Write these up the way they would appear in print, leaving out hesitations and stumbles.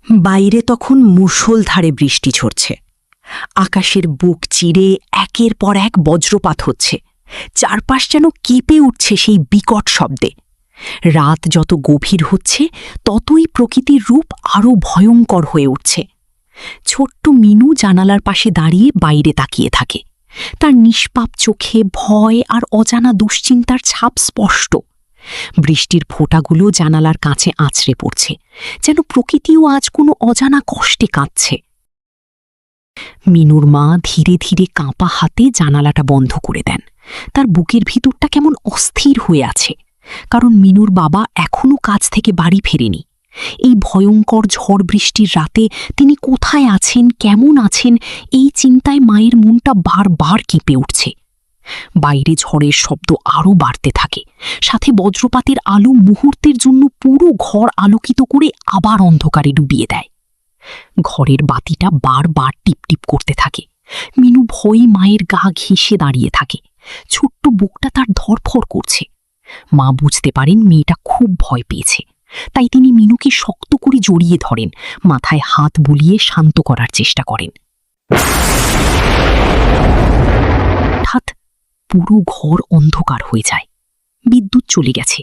বাইরে তখন মুষলধারে বৃষ্টি ঝরছে। আকাশের বুক চিরে একের পর এক বজ্রপাত হচ্ছে। চারপাশ যেন কেঁপে উঠছে সেই বিকট শব্দে। রাত যত গভীর হচ্ছে ততই প্রকৃতির রূপ আরও ভয়ঙ্কর হয়ে উঠছে। ছোট্ট মিনু জানালার পাশে দাঁড়িয়ে বাইরে তাকিয়ে থাকে। তার নিষ্পাপ চোখে ভয় আর অজানা দুশ্চিন্তার ছাপ স্পষ্ট। বৃষ্টির ফোঁটাগুলো জানালার কাছে আছড়ে পড়ছে, যেন প্রকৃতিও আজ কোনো অজানা কষ্টে কাঁদছে। মিনুর মা ধীরে ধীরে কাঁপা হাতে জানালাটা বন্ধ করে দেন। তার বুকের ভিতরটা কেমন অস্থির হয়ে আছে, কারণ মিনুর বাবা এখনও কাজ থেকে বাড়ি ফেরেনি। এই ভয়ঙ্কর ঝড় বৃষ্টির রাতে তিনি কোথায় আছেন, কেমন আছেন, এই চিন্তায় মায়ের মনটা বারবার কেঁপে উঠছে। বাইরে ঝড়ের শব্দ আরও বাড়তে থাকে, সাথে বজ্রপাতের আলো মুহূর্তের জন্য পুরো ঘর আলোকিত করে আবার অন্ধকারে ডুবিয়ে দেয়। ঘরের বাতিটা বারবার টিপটিপ করতে থাকে। মিনু ভয়ে মায়ের গা ঘেঁষে দাঁড়িয়ে থাকে। ছোট্ট বুকটা তার ধরফর করছে। মা বুঝতে পারেন মেয়েটা খুব ভয় পেয়েছে, তাই তিনি মিনুকে শক্ত করে জড়িয়ে ধরেন, মাথায় হাত বুলিয়ে শান্ত করার চেষ্টা করেন। হঠাৎ পুরো ঘর অন্ধকার হয়ে যায়। বিদ্যুৎ চলে গেছে।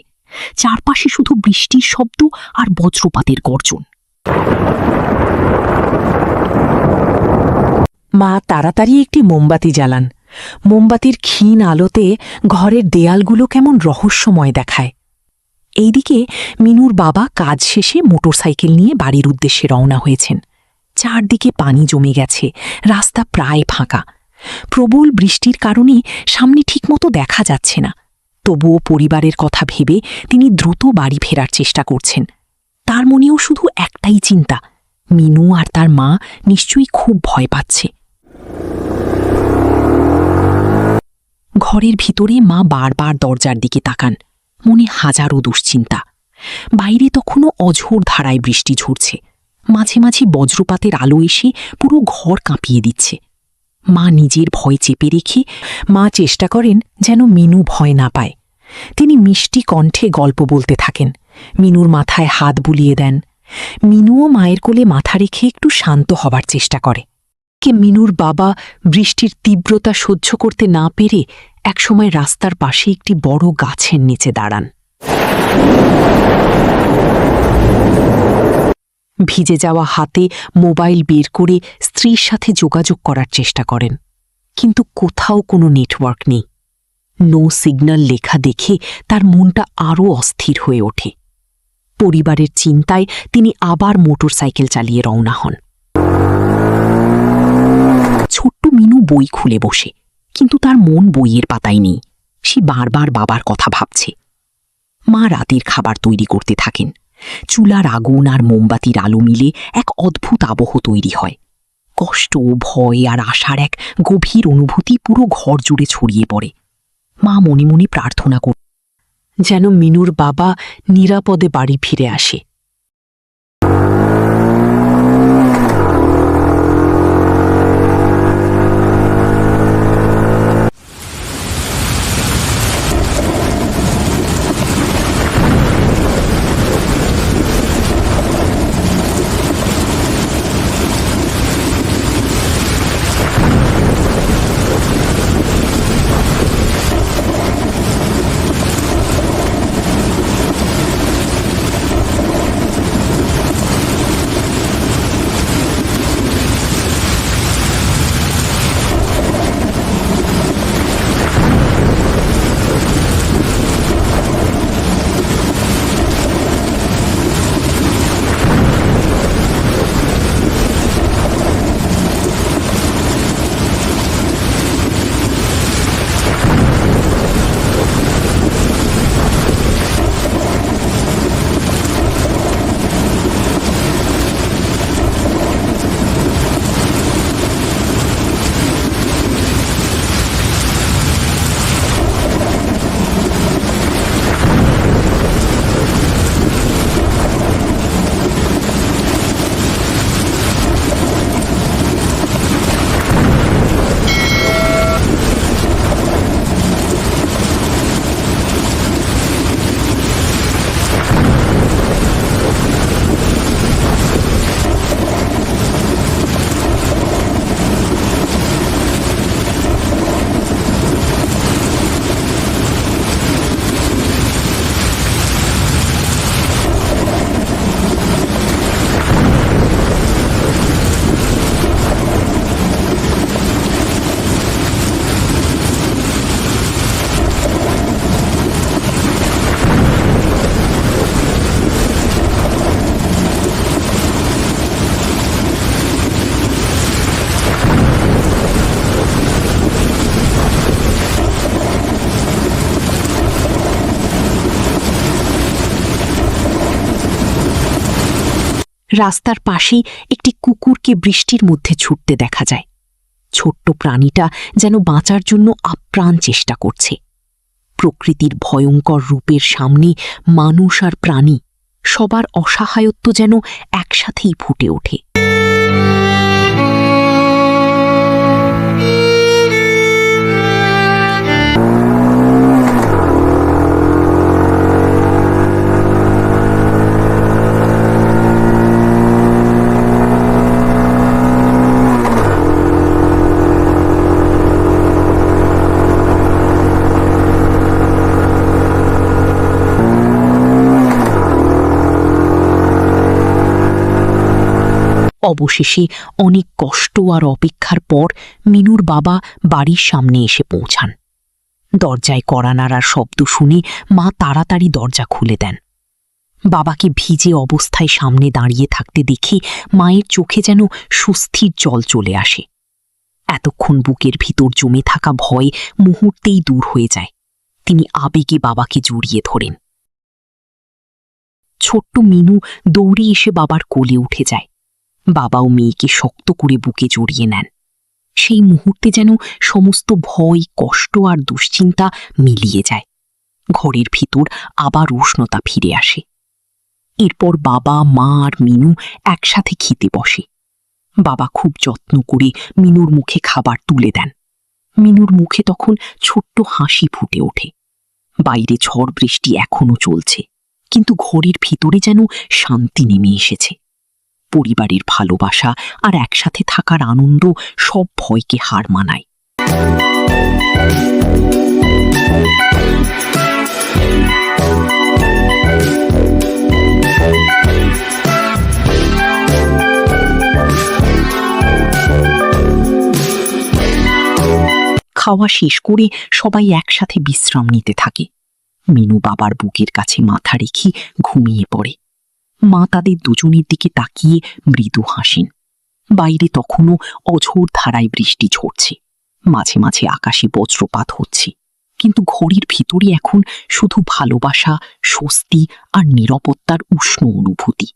চারপাশে শুধু বৃষ্টির শব্দ আর বজ্রপাতের গর্জন। মা তাড়াতাড়ি একটি মোমবাতি জ্বালান। মোমবাতির ক্ষীণ আলোতে ঘরের দেয়ালগুলো কেমন রহস্যময় দেখায়। এইদিকে মিনুর বাবা কাজ শেষে মোটরসাইকেল নিয়ে বাড়ির উদ্দেশ্যে রওনা হয়েছেন। চারদিকে পানি জমে গেছে, রাস্তা প্রায় ফাঁকা। প্রবল বৃষ্টির কারণে সামনে ঠিকমতো দেখা যাচ্ছে না। তবুও পরিবারের কথা ভেবে তিনি দ্রুত বাড়ি ফেরার চেষ্টা করছেন। তার মনেও শুধু একটাই চিন্তা, মিনু আর তার মা নিশ্চয়ই খুব ভয় পাচ্ছে। ঘরের ভিতরে মা বারবার দরজার দিকে তাকান, মনে হাজারো দুশ্চিন্তা। বাইরে তখনও অঝোর ধারায় বৃষ্টি ঝরছে। মাঝে মাঝে বজ্রপাতের আলো এসে পুরো ঘর কাঁপিয়ে দিচ্ছে। মা নিজের ভয় চেপে রেখে চেষ্টা করেন যেন মিনু ভয় না পায়। তিনি মিষ্টি কণ্ঠে গল্প বলতে থাকেন, মিনুর মাথায় হাত বুলিয়ে দেন। মিনুও মায়ের কোলে মাথা রেখে একটু শান্ত হবার চেষ্টা করে। মিনুর বাবা বৃষ্টির তীব্রতা সহ্য করতে না পেরে একসময় রাস্তার পাশে একটি বড় গাছের নিচে দাঁড়ান। ভিজে যাওয়া হাতে মোবাইল বের করে স্ত্রীর সাথে যোগাযোগ করার চেষ্টা করেন, কিন্তু কোথাও কোনো নেটওয়ার্ক নেই। নো সিগন্যাল লেখা দেখে তার মনটা আরও অস্থির হয়ে ওঠে। পরিবারের চিন্তায় তিনি আবার মোটরসাইকেল চালিয়ে রওনা হন। ছোট্ট মিনু বই খুলে বসে, কিন্তু তার মন বইয়ের পাতায় নেই। সে বারবার বাবার কথা ভাবছে। মা রাতের খাবার তৈরি করতে থাকেন। চুলার আগুন আর মোমবাতির আলো মিলে এক অদ্ভুত আবহ তৈরি হয়। কষ্ট, ভয় আর আশার এক গভীর অনুভূতি পুরো ঘর জুড়ে ছড়িয়ে পড়ে। মা মনে মনে প্রার্থনা করেন যেন মিনুর বাবা নিরাপদে বাড়ি ফিরে আসে। রাস্তার পাশেই একটি কুকুরকে বৃষ্টির মধ্যে ছুটতে দেখা যায়। ছোট্ট প্রাণীটা যেন বাঁচার জন্য আপ্রাণ চেষ্টা করছে। প্রকৃতির ভয়ঙ্কর রূপের সামনে মানুষ আর প্রাণী সবার অসহায়ত্ব যেন একসাথেই ফুটে ওঠে। অবশেষে অনেক কষ্ট আর অপেক্ষার পর মিনুর বাবা বাড়ির সামনে এসে পৌঁছান। দরজায় কড়া নাড়ার শব্দ শুনে মা তাড়াতাড়ি দরজা খুলে দেন। বাবাকে ভিজে অবস্থায় সামনে দাঁড়িয়ে থাকতে দেখে মায়ের চোখে যেন সুস্থির জল চলে আসে। এতক্ষণ বুকের ভিতর জমে থাকা ভয় মুহূর্তেই দূর হয়ে যায়। তিনি আবেগে বাবাকে জড়িয়ে ধরেন। ছোট্ট মিনু দৌড়ে এসে বাবার কোলে উঠে যায়। বাবাও মেয়েকে শক্ত করে বুকে জড়িয়ে নেন। সেই মুহূর্তে যেন সমস্ত ভয়, কষ্ট আর দুশ্চিন্তা মিলিয়ে যায়। ঘরের ভিতর আবার উষ্ণতা ফিরে আসে। এরপর বাবা, মা আর মিনু একসাথে খেতে বসে। বাবা খুব যত্ন করে মিনুর মুখে খাবার তুলে দেন। মিনুর মুখে তখন ছোট্ট হাসি ফুটে ওঠে। বাইরে ঝড় বৃষ্টি এখনো চলছে, কিন্তু ঘরের ভিতরে যেন শান্তি নেমে এসেছে। পরিবারের ভালোবাসা আর একসাথে থাকার আনন্দ সব ভয়কে হার মানায়। খাওয়া শেষ করে সবাই একসাথে বিশ্রাম নিতে থাকে। মিনু বাবার বুকের কাছে মাথা রেখে ঘুমিয়ে পড়ে। মা তাদের দুজনের দিকে তাকিয়ে মৃদু হাসেন। বাইরে তখনও অঝোর ধারায় বৃষ্টি ঝরছে। মাঝে মাঝে আকাশে বজ্রপাত হচ্ছে, কিন্তু ঘরের ভিতরে এখন শুধু ভালোবাসা, স্বস্তি আর নিরাপত্তার উষ্ণ অনুভূতি।